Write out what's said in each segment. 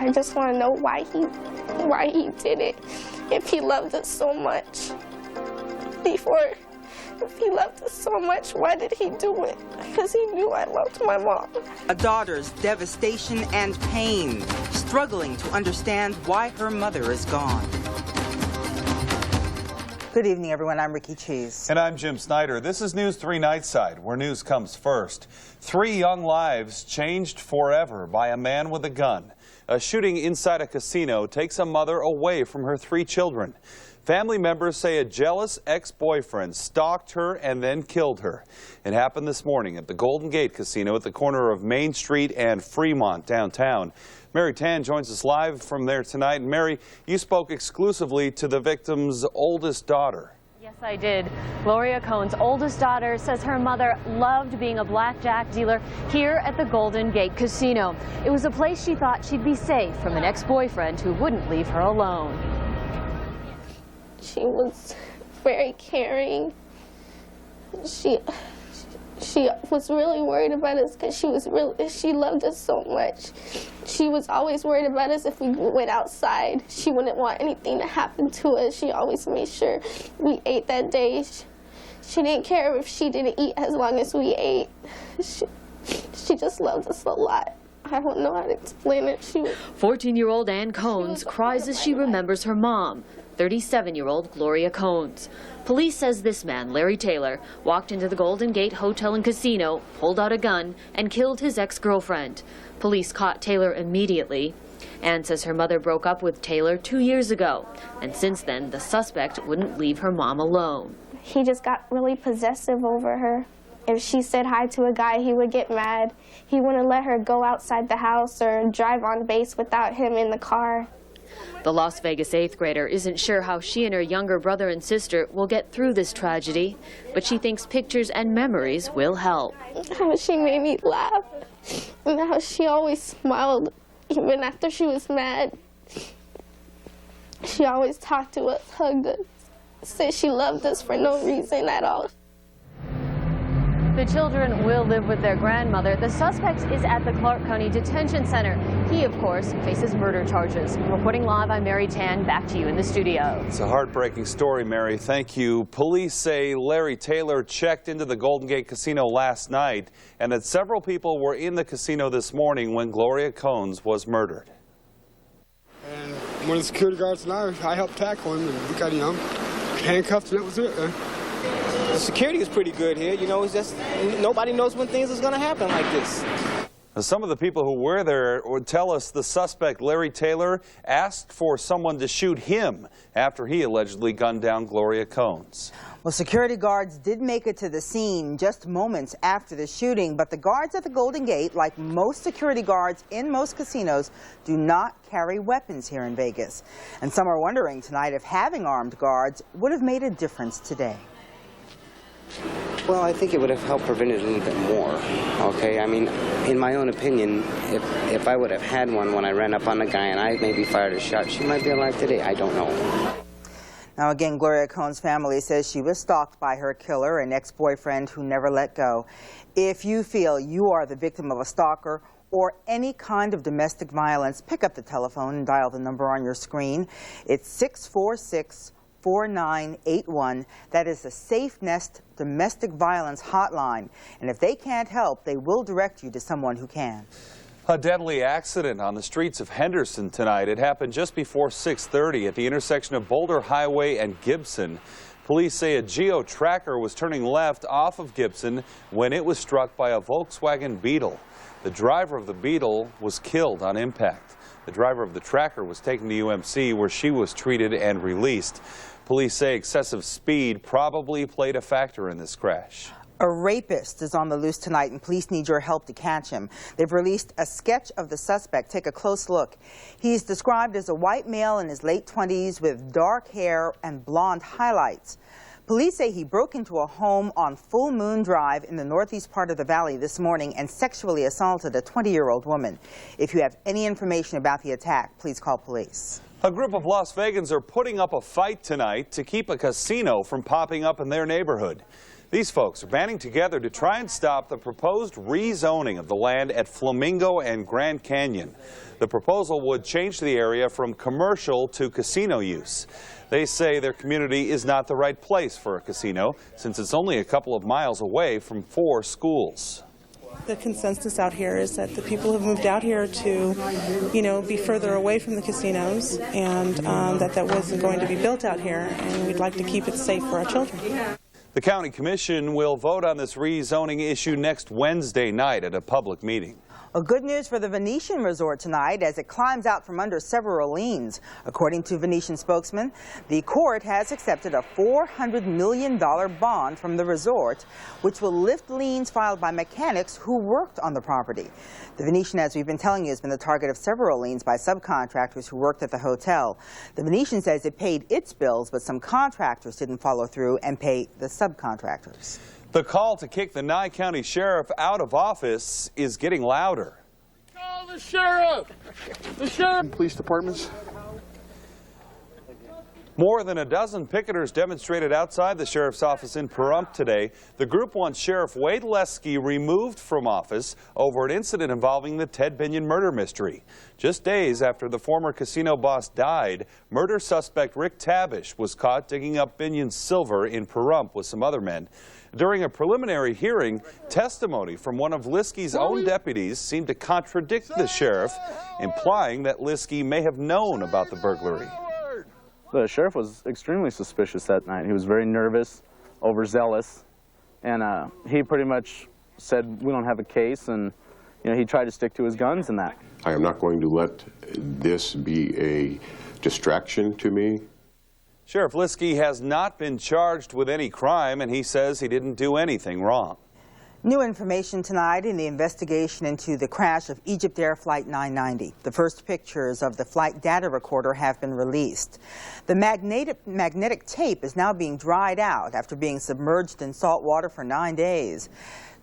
I just want to know why he did it. If he loved us so much before, if he loved us so much, why did he do it? Because he knew I loved my mom. A daughter's devastation and pain, struggling to understand why her mother is gone. Good evening, everyone. I'm Rikki Cheese. And I'm Jim Snyder. This is News 3 Nightside, where news comes first. 3 young lives changed forever by a man with a gun. A shooting inside a casino takes a mother away from her 3 children. Family members say a jealous ex-boyfriend stalked her and then killed her. It happened this morning at the Golden Gate Casino at the corner of Main Street and Fremont downtown. Mary Tan joins us live from there tonight. Mary, you spoke exclusively to the victim's oldest daughter. Yes, I did. Gloria Cohn's oldest daughter says her mother loved being a blackjack dealer here at the Golden Gate Casino. It was a place she thought she'd be safe from an ex-boyfriend who wouldn't leave her alone. She was very caring. She was really worried about us because she loved us so much. She was always worried about us if we went outside. She wouldn't want anything to happen to us. She always made sure we ate that day. She didn't care if she didn't eat as long as we ate. She just loved us a lot. I don't know how to explain it. 14-year-old Ann Cohns cries as she remembers her mom, 37-year-old Gloria Cohns. Police says this man, Larry Taylor, walked into the Golden Gate Hotel and Casino, pulled out a gun, and killed his ex-girlfriend. Police caught Taylor immediately. Ann says her mother broke up with Taylor 2 years ago, and since then, the suspect wouldn't leave her mom alone. He just got really possessive over her. If she said hi to a guy, he would get mad. He wouldn't let her go outside the house or drive on base without him in the car. The Las Vegas 8th grader isn't sure how she and her younger brother and sister will get through this tragedy, but she thinks pictures and memories will help. How she made me laugh, and how she always smiled, even after she was mad. She always talked to us, hugged us, said she loved us for no reason at all. The children will live with their grandmother. The suspect is at the Clark County Detention Center. He, of course, faces murder charges. Reporting live, I'm Mary Tan. Back to you in the studio. It's a heartbreaking story, Mary. Thank you. Police say Larry Taylor checked into the Golden Gate Casino last night and that several people were in the casino this morning when Gloria Cohns was murdered. And one of the security guards and I helped tackle him, and we got, handcuffed, and that was it. The security is pretty good here. It's just nobody knows when things is going to happen like this. Some of the people who were there would tell us the suspect, Larry Taylor, asked for someone to shoot him after he allegedly gunned down Gloria Cohns. Well, security guards did make it to the scene just moments after the shooting, but the guards at the Golden Gate, like most security guards in most casinos, do not carry weapons here in Vegas. And some are wondering tonight if having armed guards would have made a difference today. Well, I think it would have helped prevent it a little bit more, okay? I mean, in my own opinion, if I would have had one when I ran up on the guy and I maybe fired a shot, she might be alive today. I don't know. Now, again, Gloria Cohn's family says she was stalked by her killer, an ex-boyfriend who never let go. If you feel you are the victim of a stalker or any kind of domestic violence, pick up the telephone and dial the number on your screen. It's 646-4981. That is the Safe Nest Domestic Violence Hotline. And if they can't help, they will direct you to someone who can. A deadly accident on the streets of Henderson tonight. It happened just before 6:30 at the intersection of Boulder Highway and Gibson. Police say a Geo Tracker was turning left off of Gibson when it was struck by a Volkswagen Beetle. The driver of the Beetle was killed on impact. The driver of the Tracker was taken to UMC where she was treated and released. Police say excessive speed probably played a factor in this crash. A rapist is on the loose tonight, and police need your help to catch him. They've released a sketch of the suspect. Take a close look. He's described as a white male in his late 20s with dark hair and blonde highlights. Police say he broke into a home on Full Moon Drive in the northeast part of the valley this morning and sexually assaulted a 20-year-old woman. If you have any information about the attack, please call police. A group of Las Vegans are putting up a fight tonight to keep a casino from popping up in their neighborhood. These folks are banding together to try and stop the proposed rezoning of the land at Flamingo and Grand Canyon. The proposal would change the area from commercial to casino use. They say their community is not the right place for a casino since it's only a couple of miles away from 4 schools. The consensus out here is that the people have moved out here to, be further away from the casinos, and that wasn't going to be built out here, and we'd like to keep it safe for our children. The county commission will vote on this rezoning issue next Wednesday night at a public meeting. Well, good news for the Venetian resort tonight as it climbs out from under several liens. According to Venetian spokesman, the court has accepted a $400 million bond from the resort, which will lift liens filed by mechanics who worked on the property. The Venetian, as we've been telling you, has been the target of several liens by subcontractors who worked at the hotel. The Venetian says it paid its bills, but some contractors didn't follow through and pay the subcontractors. The call to kick the Nye County Sheriff out of office is getting louder. Call the sheriff! The sheriff! Police departments. More than a dozen picketers demonstrated outside the sheriff's office in Pahrump today. The group wants Sheriff Wade Lesky removed from office over an incident involving the Ted Binion murder mystery. Just days after the former casino boss died, murder suspect Rick Tabish was caught digging up Binion's silver in Pahrump with some other men. During a preliminary hearing, testimony from one of Lesky's own deputies seemed to contradict the sheriff, implying that Lesky may have known about the burglary. The sheriff was extremely suspicious that night. He was very nervous, overzealous, and he pretty much said, we don't have a case, and he tried to stick to his guns in that. I am not going to let this be a distraction to me. Sheriff Lesky has not been charged with any crime, and he says he didn't do anything wrong. New information tonight in the investigation into the crash of EgyptAir Flight 990. The first pictures of the flight data recorder have been released. The magnetic tape is now being dried out after being submerged in salt water for 9 days.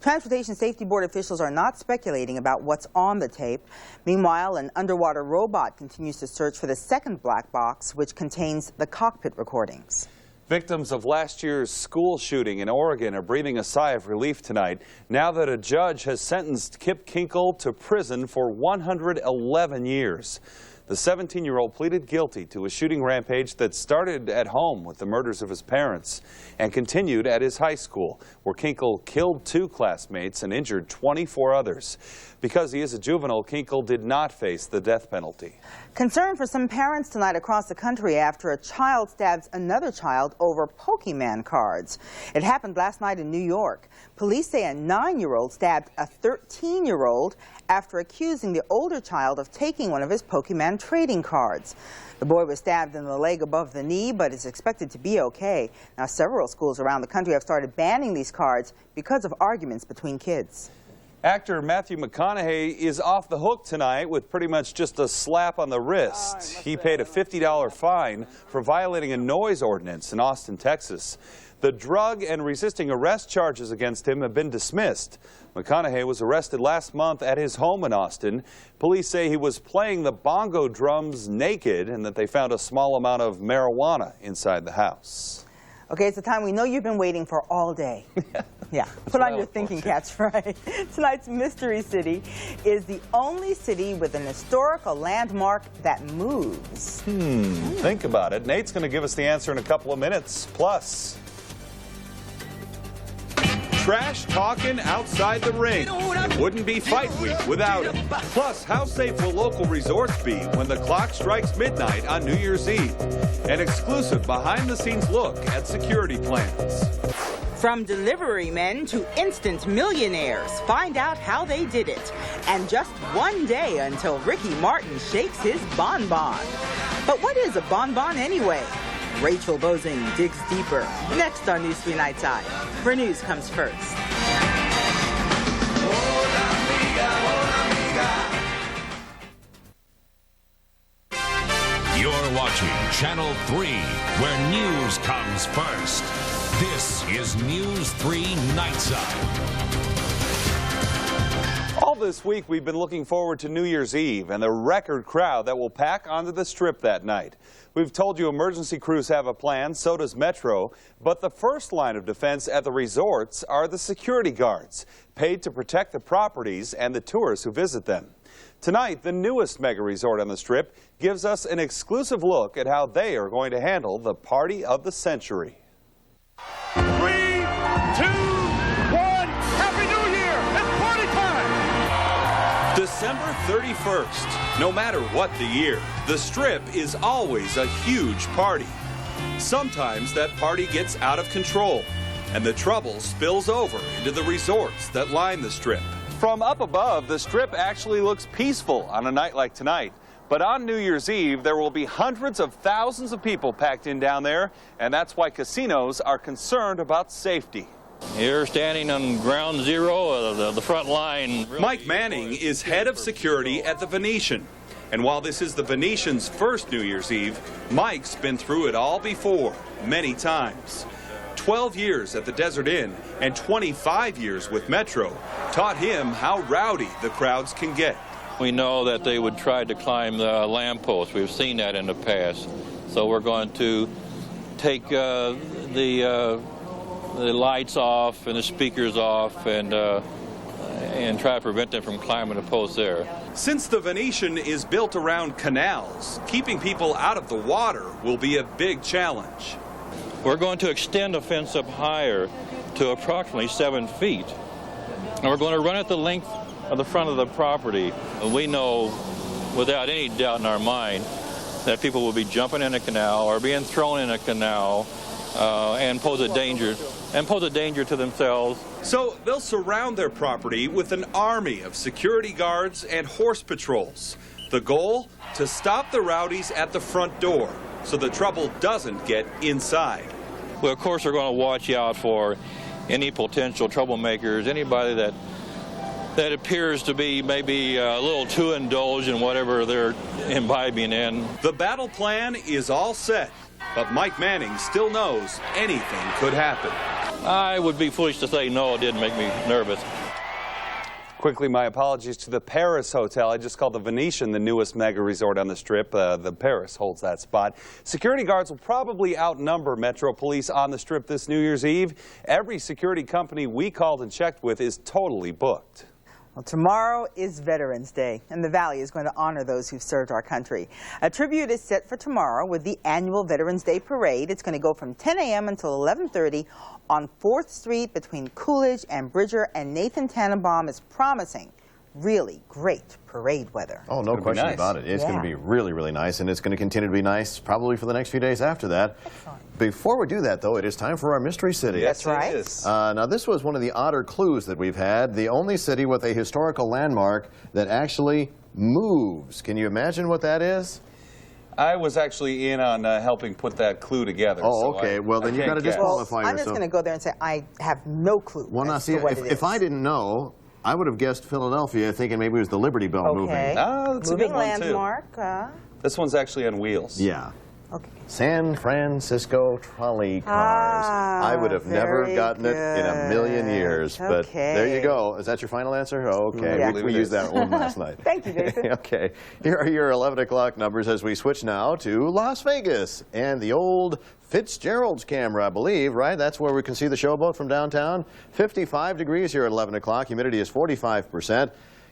Transportation Safety Board officials are not speculating about what's on the tape. Meanwhile, an underwater robot continues to search for the second black box, which contains the cockpit recordings. Victims of last year's school shooting in Oregon are breathing a sigh of relief tonight now that a judge has sentenced Kip Kinkle to prison for 111 years. The 17-year-old pleaded guilty to a shooting rampage that started at home with the murders of his parents and continued at his high school, where Kinkle killed 2 classmates and injured 24 others. Because he is a juvenile, Kinkle did not face the death penalty. Concern for some parents tonight across the country after a child stabs another child over Pokemon cards. It happened last night in New York. Police say a 9-year-old stabbed a 13-year-old after accusing the older child of taking one of his Pokemon trading cards. The boy was stabbed in the leg above the knee, but is expected to be okay. Now, several schools around the country have started banning these cards because of arguments between kids. Actor Matthew McConaughey is off the hook tonight with pretty much just a slap on the wrist. He paid a $50 fine for violating a noise ordinance in Austin, Texas. The drug and resisting arrest charges against him have been dismissed. McConaughey was arrested last month at his home in Austin. Police say he was playing the bongo drums naked and that they found a small amount of marijuana inside the house. Okay, it's the time we know you've been waiting for all day. Yeah, put on your thinking caps, right? Tonight's Mystery City is the only city with an historical landmark that moves. Think about it. Nate's going to give us the answer in a couple of minutes. Plus, trash talking outside the ring. Wouldn't be fight week without him. Plus, how safe will local resorts be when the clock strikes midnight on New Year's Eve? An exclusive behind-the-scenes look at security plans. From delivery men to instant millionaires, find out how they did it. And just one day until Ricky Martin shakes his bonbon. But what is a bonbon anyway? Rachel Bozing digs deeper. Next on News 3 Nightside, where news comes first. You're watching Channel 3, where news comes first. This is News 3 Nightside. All this week, we've been looking forward to New Year's Eve and the record crowd that will pack onto the Strip that night. We've told you emergency crews have a plan, so does Metro, but the first line of defense at the resorts are the security guards, paid to protect the properties and the tourists who visit them. Tonight, the newest mega resort on the Strip gives us an exclusive look at how they are going to handle the party of the century. 3, 2, 1, Happy New Year! It's party time! December 31st. No matter what the year, the Strip is always a huge party. Sometimes that party gets out of control, and the trouble spills over into the resorts that line the Strip. From up above, the Strip actually looks peaceful on a night like tonight. But on New Year's Eve, there will be hundreds of thousands of people packed in down there, and that's why casinos are concerned about safety. You're standing on ground zero of the front line. Mike Manning is head of security at the Venetian. And while this is the Venetian's first New Year's Eve, Mike's been through it all before, many times. 12 years at the Desert Inn and 25 years with Metro taught him how rowdy the crowds can get. We know that they would try to climb the lamppost. We've seen that in the past. So we're going to take the lights off and the speakers off and try to prevent them from climbing the post there. Since the Venetian is built around canals, keeping people out of the water will be a big challenge. We're going to extend the fence up higher to approximately 7 feet. And we're going to run it the length of the front of the property. We know without any doubt in our mind that people will be jumping in a canal or being thrown in a canal and pose a danger to themselves. So they'll surround their property with an army of security guards and horse patrols. The goal? To stop the rowdies at the front door so the trouble doesn't get inside. Well, of course, we're going to watch out for any potential troublemakers, anybody that appears to be maybe a little too indulged in whatever they're imbibing in. The battle plan is all set, but Mike Manning still knows anything could happen. I would be foolish to say no, it didn't make me nervous. Quickly, my apologies to the Paris Hotel. I just called the Venetian the newest mega resort on the Strip. The Paris holds that spot. Security guards will probably outnumber Metro Police on the Strip this New Year's Eve. Every security company we called and checked with is totally booked. Well, tomorrow is Veterans Day, and the Valley is going to honor those who've served our country. A tribute is set for tomorrow with the annual Veterans Day Parade. It's going to go from 10 a.m. until 11:30 on 4th Street between Coolidge and Bridger, and Nate Tannenbaum is promising really great parade weather. Oh, no question about it. It's going to be really, really nice, and it's going to continue to be nice probably for the next few days after that. Excellent. Before we do that, though, it is time for our Mystery City. Yes, that's right. It is. Now, this was one of the odder clues that we've had. The only city with a historical landmark that actually moves. Can you imagine what that is? I was actually in on helping put that clue together. Oh, so okay. Well, then you've got to disqualify yourself. I'm just going to go there and say I have no clue. Well, now, see, if I didn't know, I would have guessed Philadelphia, thinking maybe it was the Liberty Bell moving. Oh, that's a good one, landmark. This one's actually on wheels. Yeah. Okay. San Francisco trolley cars. I would have never gotten it in a million years. But there you go. Is that your final answer? Okay. Yeah. We used that one last night. Thank you, Jason. Okay. Here are your 11 o'clock numbers as we switch now to Las Vegas and the old Fitzgerald's camera, I believe, right? That's where we can see the showboat from downtown. 55 degrees here at 11 o'clock. Humidity is 45%.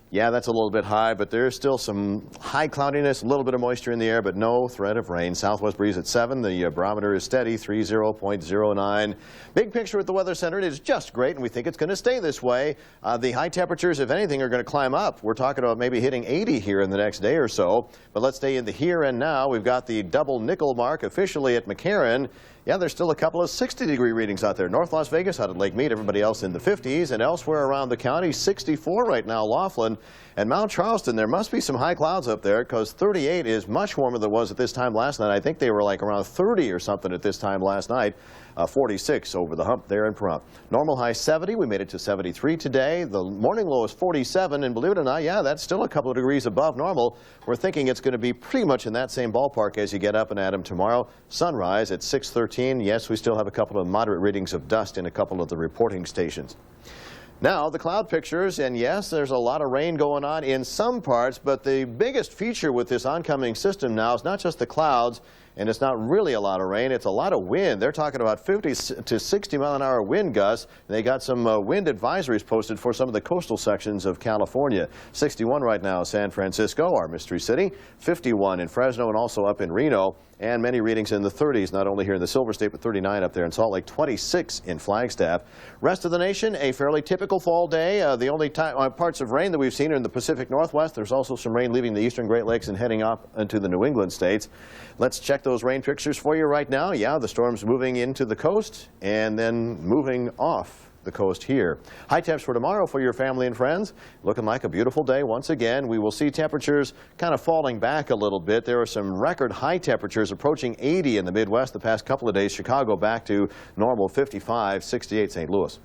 Yeah, that's a little bit high, but there's still some high cloudiness, a little bit of moisture in the air, but no threat of rain. Southwest breeze at 7. The barometer is steady, 30.09. Big picture at the Weather Center. It is just great, and we think it's going to stay this way. The high temperatures, if anything, are going to climb up. We're talking about maybe hitting 80 here in the next day or so. But let's stay in the here and now. We've got the double nickel mark officially at McCarran. Yeah, there's still a couple of 60-degree readings out there. North Las Vegas out at Lake Mead, everybody else in the 50s, and elsewhere around the county, 64 right now, Laughlin. And Mount Charleston, there must be some high clouds up there because 38 is much warmer than it was at this time last night. I think they were like around 30 or something at this time last night. 46 over the hump there in Pahrump. Normal high 70. We made it to 73 today. The morning low is 47, and believe it or not, yeah, that's still a couple of degrees above normal. We're thinking it's going to be pretty much in that same ballpark as you get up and at 'em tomorrow. Sunrise at 6:13. Yes, we still have a couple of moderate readings of dust in a couple of the reporting stations. Now, the cloud pictures, and yes, there's a lot of rain going on in some parts, but the biggest feature with this oncoming system now is not just the clouds, and it's not really a lot of rain, it's a lot of wind. They're talking about 50 to 60 mile an hour wind gusts. They got some wind advisories posted for some of the coastal sections of California. 61 right now, San Francisco, our mystery city. 51 in Fresno and also up in Reno. And many readings in the 30s, not only here in the Silver State, but 39 up there in Salt Lake, 26 in Flagstaff. Rest of the nation, a fairly typical fall day. The only parts of rain that we've seen are in the Pacific Northwest. There's also some rain leaving the eastern Great Lakes and heading up into the New England states. Let's check those rain pictures for you right now. Yeah, the storm's moving into the coast and then moving off the coast here. High temps for tomorrow for your family and friends. Looking like a beautiful day once again. We will see temperatures kind of falling back a little bit. There are some record high temperatures approaching 80 in the Midwest the past couple of days. Chicago back to normal 55, 68 St. Louis.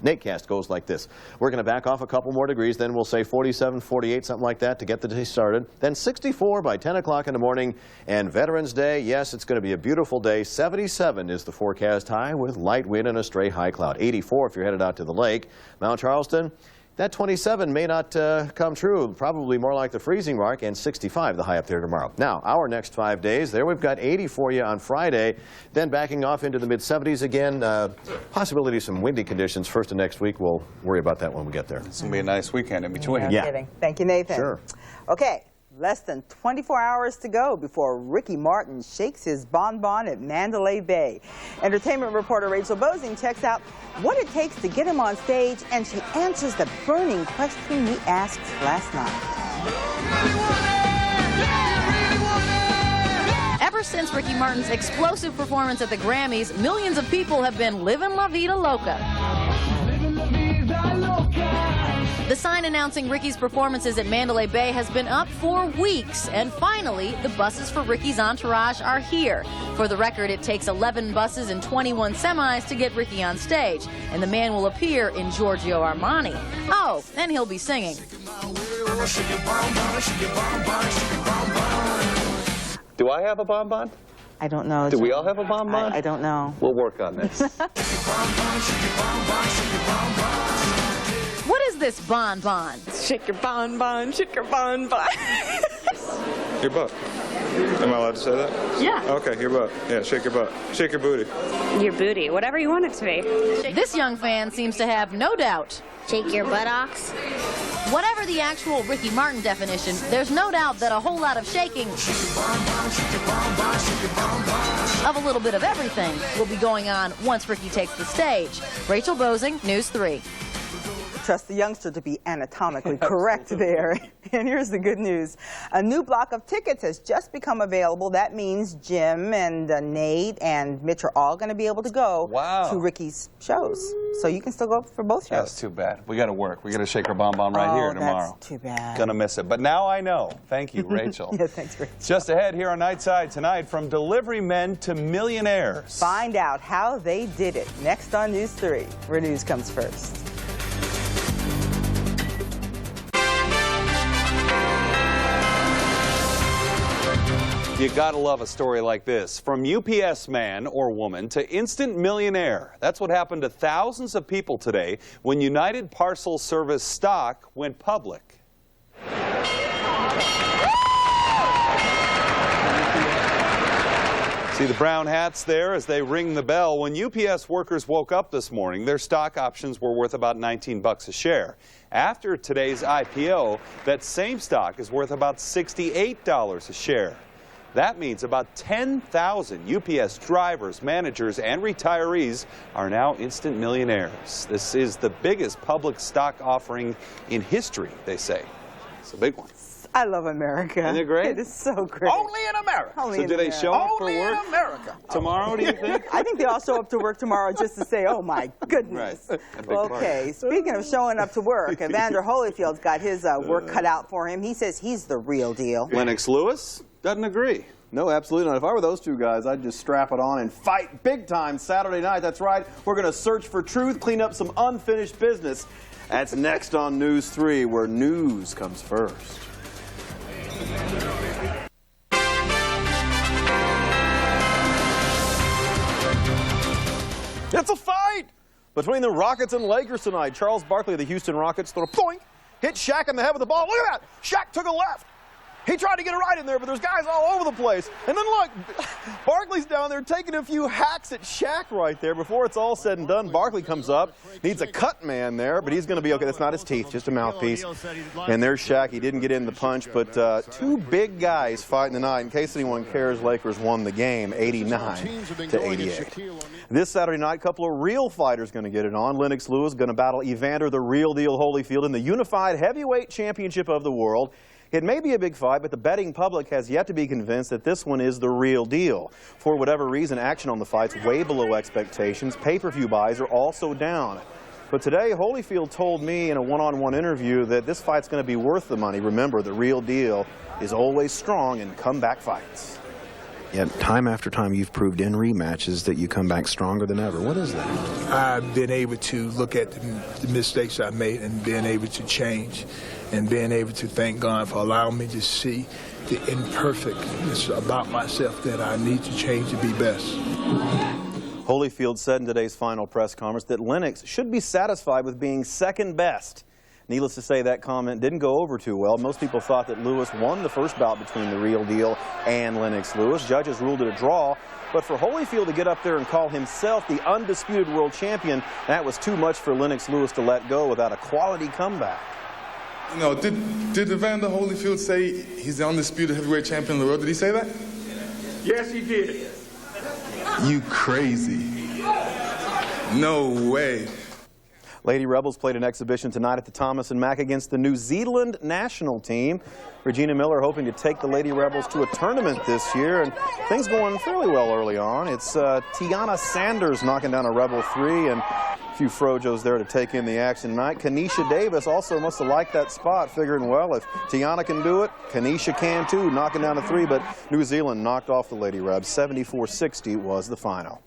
Natecast goes like this. We're going to back off a couple more degrees, then we'll say 47, 48, something like that to get the day started. Then 64 by 10 o'clock in the morning. And Veterans Day, yes, it's going to be a beautiful day. 77 is the forecast high with light wind and a stray high cloud. 84 if you're headed out to the lake. Mount Charleston, that 27 may not come true, probably more like the freezing mark, and 65 the high up there tomorrow. Now, our next 5 days, there we've got 80 for you on Friday, then backing off into the mid-70s again. Possibility of some windy conditions first of next week. We'll worry about that when we get there. It's going to be a nice weekend in between. Yeah. Kidding. Thank you, Nathan. Sure. Okay. Less than 24 hours to go before Ricky Martin shakes his bonbon at Mandalay Bay. Entertainment reporter Rachel Bozing checks out what it takes to get him on stage, and she answers the burning question we asked last night. Ever since Ricky Martin's explosive performance at the Grammys, millions of people have been livin' la vida loca. The sign announcing Ricky's performances at Mandalay Bay has been up for weeks, and finally, the buses for Ricky's entourage are here. For the record, it takes 11 buses and 21 semis to get Ricky on stage, and the man will appear in Giorgio Armani. Oh, and he'll be singing. Do I have a bonbon? I don't know. Do we all have a bonbon? I don't know. We'll work on this. What is this bonbon? Shake your bonbon, shake your bonbon. Your butt. Am I allowed to say that? Yeah. Okay, your butt. Yeah, shake your butt. Shake your booty. Your booty, whatever you want it to be. This young fan seems to have no doubt. Shake your buttocks. Whatever the actual Ricky Martin definition, there's no doubt that a whole lot of shaking of a little bit of everything will be going on once Ricky takes the stage. Rachel Bozing, News 3. Trust the youngster to be anatomically correct there. And here's the good news. A new block of tickets has just become available. That means Jim and Nate and Mitch are all going to be able to go to Ricky's shows. So you can still go for both shows. That's too bad. We got to work. We got to shake our bonbon right here tomorrow. That's too bad. Gonna miss it. But now I know. Thank you, Rachel. Yeah, thanks, Rachel. Just ahead here on Nightside tonight, from delivery men to millionaires. Find out how they did it next on News 3, where news comes first. You gotta love a story like this. From UPS man or woman to instant millionaire. That's what happened to thousands of people today when United Parcel Service stock went public. See the brown hats there as they ring the bell. When UPS workers woke up this morning, their stock options were worth about $19 a share. After today's IPO, that same stock is worth about $68 a share. That means about 10,000 UPS drivers, managers, and retirees are now instant millionaires. This is the biggest public stock offering in history, they say. It's a big one. I love America. Isn't it great? It is so great. Only in America. Only so in do they America. show up for Only work in America. tomorrow, do you think? I think they all show up to work tomorrow just to say, oh my goodness. Right. Okay, speaking of showing up to work, Evander Holyfield's got his work cut out for him. He says he's the real deal. Lennox Lewis doesn't agree. No, absolutely not. If I were those two guys, I'd just strap it on and fight big time Saturday night. That's right. We're going to search for truth, clean up some unfinished business. That's next on News 3, where news comes first. It's a fight! Between the Rockets and Lakers tonight, Charles Barkley of the Houston Rockets throw a poink, hit Shaq in the head with the ball. Look at that. Shaq took a left. He tried to get it right in there, but there's guys all over the place. And then look, Barkley's down there taking a few hacks at Shaq right there. Before it's all said and done, Barkley comes up, needs a cut man there, but he's going to be okay. That's not his teeth, just a mouthpiece. And there's Shaq. He didn't get in the punch, but two big guys fighting tonight. In case anyone cares, Lakers won the game 89-88. This Saturday night, a couple of real fighters going to get it on. Lennox Lewis going to battle Evander, the real deal Holyfield, in the unified heavyweight championship of the world. It may be a big fight, but the betting public has yet to be convinced that this one is the real deal. For whatever reason, action on the fight's way below expectations. Pay-per-view buys are also down. But today, Holyfield told me in a one-on-one interview that this fight's going to be worth the money. Remember, the real deal is always strong in comeback fights. Yet time after time you've proved in rematches that you come back stronger than ever. What is that? I've been able to look at the mistakes I made and being able to change and being able to thank God for allowing me to see the imperfectness about myself that I need to change to be best. Holyfield said in today's final press conference that Lennox should be satisfied with being second best. Needless to say, that comment didn't go over too well. Most people thought that Lewis won the first bout between the real deal and Lennox Lewis. Judges ruled it a draw. But for Holyfield to get up there and call himself the undisputed world champion, that was too much for Lennox Lewis to let go without a quality comeback. You know, did Evander Holyfield say he's the undisputed heavyweight champion in the world? Did he say that? Yes, he did. You crazy. No way. Lady Rebels played an exhibition tonight at the Thomas & Mack against the New Zealand national team. Regina Miller hoping to take the Lady Rebels to a tournament this year, and things going fairly well early on. It's Tiana Sanders knocking down a Rebel 3, and a few Frojos there to take in the action tonight. Kanisha Davis also must have liked that spot, figuring, well, if Tiana can do it, Kanisha can too, knocking down a 3, but New Zealand knocked off the Lady Rebs. 74-60 was the final.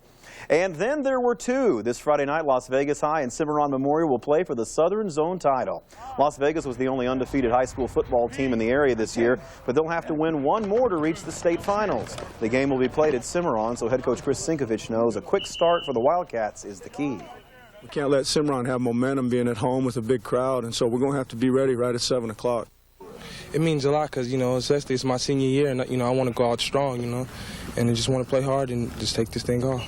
And then there were two. This Friday night, Las Vegas High and Cimarron Memorial will play for the Southern Zone title. Las Vegas was the only undefeated high school football team in the area this year, but they'll have to win one more to reach the state finals. The game will be played at Cimarron, so head coach Chris Sinkovich knows a quick start for the Wildcats is the key. We can't let Cimarron have momentum being at home with a big crowd, and so we're going to have to be ready right at 7 o'clock. It means a lot because, you know, especially it's my senior year, and, you know, I want to go out strong, you know, and I just want to play hard and just take this thing off.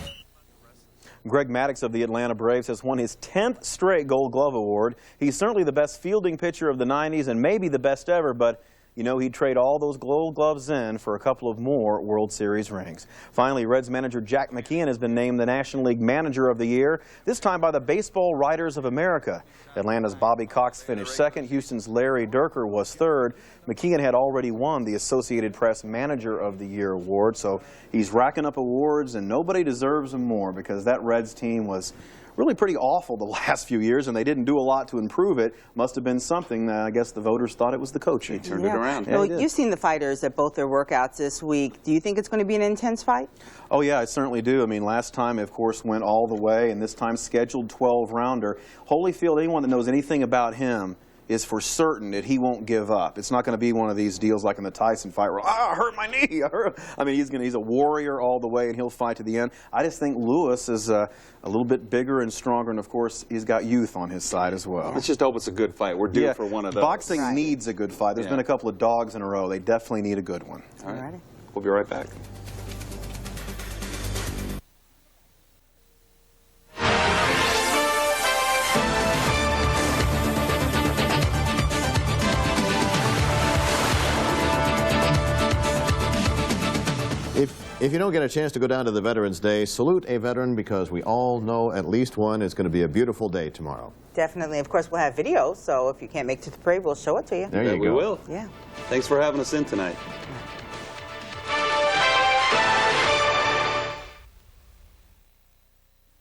Greg Maddux of the Atlanta Braves has won his 10th straight Gold Glove Award. He's certainly the best fielding pitcher of the 90s and maybe the best ever, but you know he'd trade all those Gold Gloves in for a couple of more World Series rings. Finally, Reds manager Jack McKeon has been named the National League Manager of the Year, this time by the Baseball Writers of America. Atlanta's Bobby Cox finished second. Houston's Larry Durker was third. McKeon had already won the Associated Press Manager of the Year award, so he's racking up awards, and nobody deserves them more because that Reds team was really pretty awful the last few years, and they didn't do a lot to improve it. Must have been something. I guess the voters thought it was the coaching. He turned it around. Well, you've seen the fighters at both their workouts this week. Do you think it's going to be an intense fight? Oh, yeah, I certainly do. I mean, last time, of course, went all the way, and this time scheduled 12-rounder. Holyfield, anyone that knows anything about him is for certain that he won't give up. It's not going to be one of these deals like in the Tyson fight where, I hurt my knee. I mean, he's a warrior all the way, and he'll fight to the end. I just think Lewis is a little bit bigger and stronger, and of course, he's got youth on his side as well. Let's just hope it's a good fight. We're due for one of those. Boxing needs a good fight. There's been a couple of dogs in a row. They definitely need a good one. All right. We'll be right back. If you don't get a chance to go down to the Veterans Day, salute a veteran because we all know at least one. It's going to be a beautiful day tomorrow. Definitely. Of course, we'll have video, so if you can't make it to the parade, we'll show it to you. There you go. We will. Yeah. Thanks for having us in tonight.